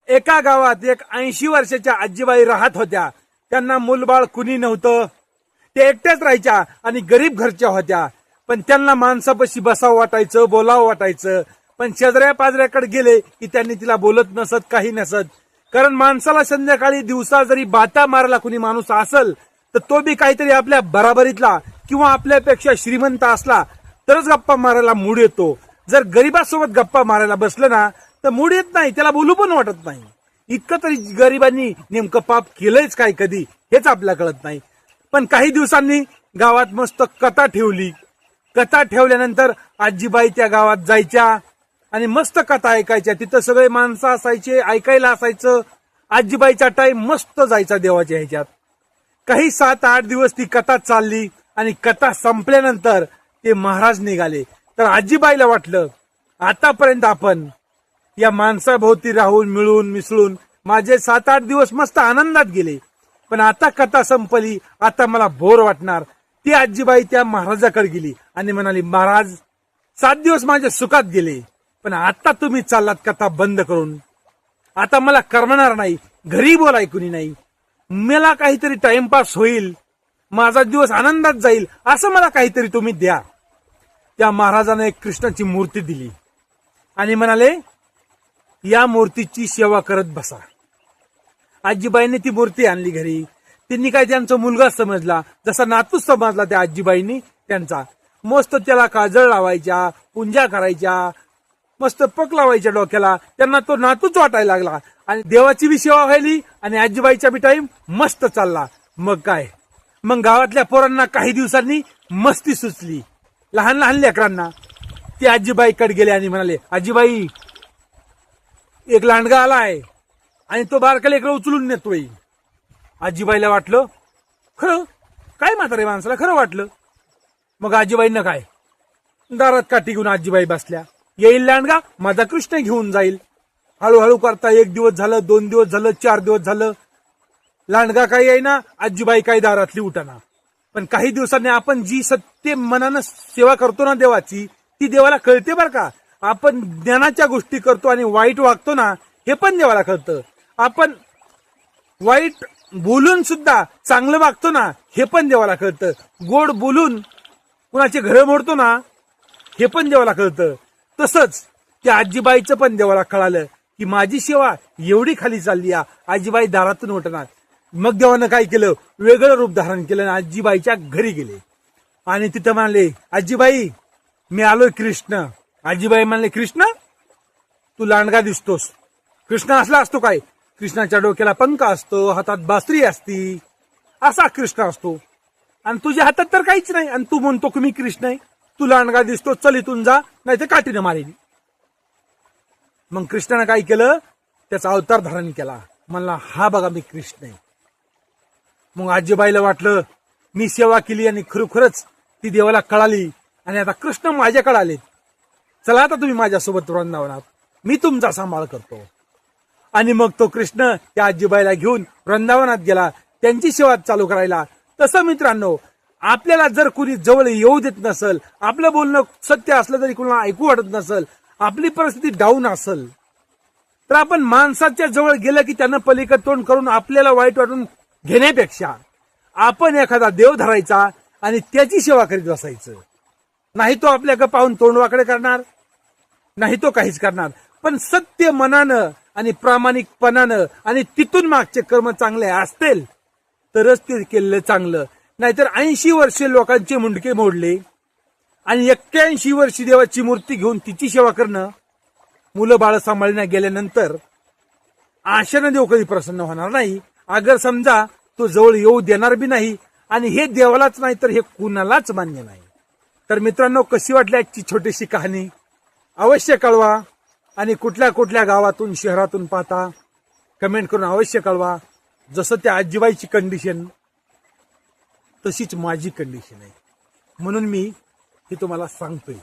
एका गावात एक 80 वर्षाच्या आजीबाई राहत होत्या. त्यांना मूलबाळ कुणी नव्हतं. ते एकट्याच राहायच्या आणि गरीब घरच्या होत्या. पण त्यांना माणसापाशी बसावं वाटायचं, बोलावं वाटायचं. पण शेजाऱ्या पाजऱ्याकडे गेले की त्यांनी तिला बोलत नसत, काही नसत. कारण माणसाला संध्याकाळी दिवसा जरी बाता मारायला कुणी माणूस असल तर तो बी काहीतरी आपल्या बराबरीतला किंवा आपल्यापेक्षा श्रीमंत असला तरच गप्पा मारायला मूड येतो. जर गरीबासोबत गप्पा मारायला बसलं ना तर मूड येत नाही, त्याला बोलू पण वाटत नाही. इतकं तरी गरिबांनी नेमकं पाप केलंयच काय कधी हेच आपल्याला कळत नाही. पण काही दिवसांनी गावात मस्त कथा ठेवली. कथा ठेवल्यानंतर आजीबाई त्या गावात जायच्या आणि मस्त कथा ऐकायच्या. तिथं सगळे माणसं असायचे, ऐकायला असायचं. आजीबाईचा टाइम मस्त जायचा देवाच्या ह्याच्यात. काही 7-8 दिवस ती कथा चालली आणि कथा संपल्यानंतर ते महाराज निघाले. तर आजीबाईला वाटलं आतापर्यंत आपण या माणसाभोवती राहून मिळून मिसळून माझे 7-8 दिवस मस्त आनंदात गेले. पण आता कथा संपली, आता मला बोर वाटणार. ती आजीबाई त्या महाराजाकडे गेली आणि म्हणाली, महाराज 7 दिवस माझ्या सुखात गेले, पण आता तुम्ही चाललात कथा बंद करून. आता मला करमणार नाही, घरी बोलाय कुणी नाही. मला काहीतरी टाइमपास होईल, माझा दिवस आनंदात जाईल, असं मला काहीतरी तुम्ही द्या. त्या महाराजाने एक कृष्णाची मूर्ती दिली आणि म्हणाले, या मूर्तीची सेवा करत बसा. आजीबाईंनी ती मूर्ती आणली घरी. त्यांनी काय त्यांचा मुलगा समजला, जसा नातूच समजला त्या आजीबाईंनी त्यांचा. मस्त त्याला काजळ लावायच्या, पूजा करायच्या, मस्त पक लावायच्या डोक्याला. त्यांना तो नातूच वाटायला लागला आणि देवाची बी सेवा व्हायली आणि आजीबाईचा बी टाइम मस्त चालला. मग काय, मग गावातल्या पोरांना काही दिवसांनी मस्ती सुचली. लहान लहान लेकरांना ते आजीबाईकडे गेले आणि म्हणाले, आजीबाई एक लांडगा आलाय आणि तो बारका लेकरं उचलून नेतोय. आजीबाईला वाटलं खरं काय, म्हातारे माणसाला खरं वाटलं. मग आजीबाईंना काय, दारात काठी घेऊन आजीबाई बसल्या. येईल लांडगा, माझा कृष्ण घेऊन जाईल. हळूहळू करता 1 दिवस झालं, 2 दिवस झालं, 4 दिवस झालं. लांडगा काही येईना, आजीबाई काही दारातली उठाना. पण काही दिवसांनी आपण जी सत्य मनानं सेवा करतो ना देवाची, ती देवाला कळते बरं का. आपण ज्ञानाच्या गोष्टी करतो आणि वाईट वागतो ना, हे पण देवाला कळतं. आपण वाईट बोलून सुद्धा चांगलं वागतो ना, हे पण देवाला कळतं. गोड बोलून कुणाचे घर मोडतो ना, हे पण देवाला कळतं. तसंच त्या आजीबाईचं पण देवाला कळालं की माझी सेवा एवढी खाली चालली आहे. आजीबाई दारातून उठणार. मग देवानं काय केलं, वेगळं रूप धारण केलं आणि आजीबाईच्या घरी गेले आणि तिथं म्हणाले, आजीबाई मी आलोय कृष्ण. आजीबाई म्हणाले, कृष्ण तू लांडगा दिसतोस. कृष्ण असला असतो काय, कृष्णाच्या डोक्याला पंख असतो, हातात बासरी असती, असा कृष्ण असतो. आणि तुझ्या हातात तर काहीच नाही आणि तू म्हणतो की मी कृष्ण आहे. तू लांडगा दिसतो, चल इथून जा, नाही तर काठीनं मारेल. मग कृष्णानं काय केलं, त्याचा अवतार धारण केला. म्हणला, हा बघा मी कृष्ण आहे. मग आजीबाईला वाटलं मी सेवा केली आणि खरोखरच ती देवाला कळाली आणि आता कृष्ण माझ्याकडे आले. चला आता तुम्ही माझ्यासोबत वृंदावनात, मी तुमचा सांभाळ करतो. आणि मग तो कृष्ण त्या आजीबाईला घेऊन वृंदावनात गेला त्यांची सेवा चालू करायला. तसं मित्रांनो, आपल्याला जर कुणी जवळ येऊ देत नसल, आपलं बोलणं सत्य असलं तरी कुणाला ऐकू वाटत नसल, आपली परिस्थिती डाऊन असेल, तर आपण माणसाच्या जवळ गेलं की त्यांना पलीकडे तोंड करून आपल्याला वाईट वाटून घेण्यापेक्षा आपण एखादा देव धरायचा आणि त्याची सेवा करीत बसायचं. नाही तो आपल्याकडे पाहून तोंडवाकडे करणार, नाही तो काहीच करणार. पण सत्य मनानं आणि प्रामाणिकपणानं आणि तिथून मागचे कर्म चांगले असतील तरच ते केलेलं चांगलं. नाहीतर 80 वर्षे लोकांचे मुंडके मोडले आणि 81 वर्षी देवाची मूर्ती घेऊन तिची सेवा करणं, मुलं बाळ सांभाळण्या गेल्यानंतर आशानं देव कधी प्रसन्न होणार नाही. अगर समजा तो जवळ येऊ देणार बी नाही आणि हे देवालाच नाही तर हे कुणालाच मान्य नाही. तर मित्रांनो, कशी वाटली आजची छोटीशी कहाणी अवश्य कळवा आणि कुठल्या कुठल्या गावातून शहरातून पाहता कमेंट करून अवश्य कळवा. जसं त्या आजीबाईची कंडिशन तशीच माझी कंडिशन आहे, म्हणून मी हे तुम्हाला सांगतोय.